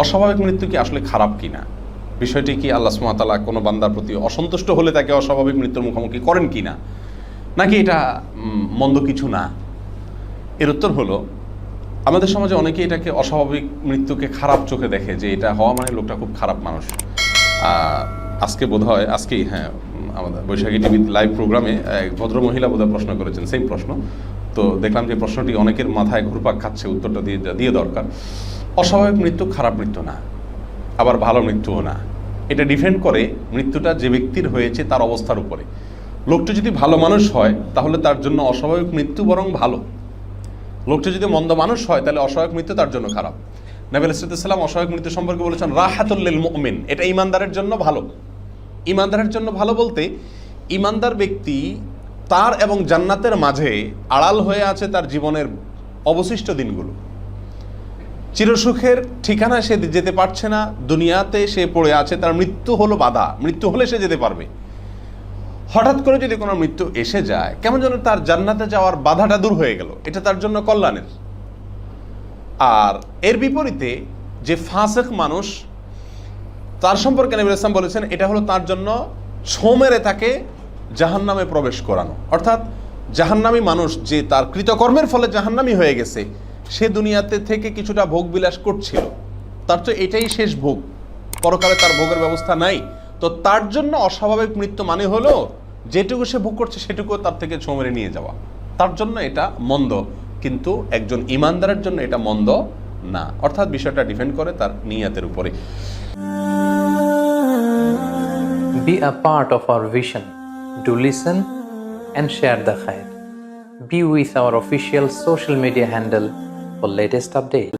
অস্বাভাবিক মৃত্যু কি আসলে খারাপ কিনা, বিষয়টি কি আল্লাহ সুবহানাহু ওয়া তাআলা কোনো বান্দার প্রতি অসন্তুষ্ট হলে তাকে অস্বাভাবিক মৃত্যুর মুখোমুখি করেন কিনা, নাকি এটা মন্দ কিছু না? এর উত্তর হলো, আমাদের সমাজে অনেকে এটাকে অস্বাভাবিক মৃত্যুকে খারাপ চোখে দেখে, যে এটা হওয়া মানে লোকটা খুব খারাপ মানুষ। আজকে বোধহয় আজকেই আমাদের বৈশাখী টিভি লাইভ প্রোগ্রামে এক ভদ্রমহিলা বোধহয় প্রশ্ন করেছেন, সেম প্রশ্ন। তো দেখলাম যে প্রশ্নটি অনেকের মাথায় ঘুরপাক খাচ্ছে, উত্তরটা দিয়ে দরকার। অস্বাভাবিক মৃত্যু খারাপ মৃত্যু না, আবার ভালো মৃত্যুও না। এটা ডিপেন্ড করে মৃত্যুটা যে ব্যক্তির হয়েছে তার অবস্থার উপরে। লোকটা যদি ভালো মানুষ হয় তাহলে তার জন্য অস্বাভাবিক মৃত্যু বরং ভালো। লোকটা যদি মন্দ মানুষ হয় তাহলে অস্বাভাবিক মৃত্যু তার জন্য খারাপ। নবী আলাইহিস সালাম অস্বাভাবিক মৃত্যু সম্পর্কে বলেছেন রাহাতুল লিল মুমিন, এটা ঈমানদারের জন্য ভালো। ঈমানদারের জন্য ভালো বলতে, ঈমানদার ব্যক্তি তার এবং জান্নাতের মাঝে আড়াল হয়ে আছে তার জীবনের অবশিষ্ট দিনগুলো। চিরসুখের ঠিকানা সে যেতে পারছে না, দুনিয়াতে সে পড়ে আছে, তার মৃত্যু হলো বাধা। মৃত্যু হলে সে যেতে পারবে। হঠাৎ করে যদি কোনো মৃত্যু এসে যায়, কেমন যেন তার জান্নাতে যাওয়ার বাধাটা দূর হয়ে গেল, এটা তার জন্য কল্যাণের। আর এর বিপরীতে যে ফাসিক মানুষ, তার সম্পর্কে নবী ইসলাম বলেছেন এটা হলো তার জন্য ছোঁ মেরে তাকে জাহান্নামে প্রবেশ করানো। অর্থাৎ জাহান্নামী মানুষ যে তার কৃতকর্মের ফলে জাহান্নামী হয়ে গেছে, সে দুনিয়াতে থেকে কিছুটা ভোগ বিলাস করছিল, তার তো এটাই শেষ ভোগ, পরকালে তার ভোগের ব্যবস্থা নাই। তো তার জন্য অস্বাভাবিক মৃত্যু মানে হলো যেটুকু সে ভোগ করছে সেটুকু তার থেকে ছোঁ মেরে নিয়ে যাওয়া। তার জন্য এটা মন্দ, কিন্তু একজন ঈমানদারের জন্য এটা মন্দ না। অর্থাৎ বিষয়টা ডিপেন্ড করে তার নিয়তের উপরে। Be a part of our vision. Do listen and share the khair. Be with our official social media handle for latest updates.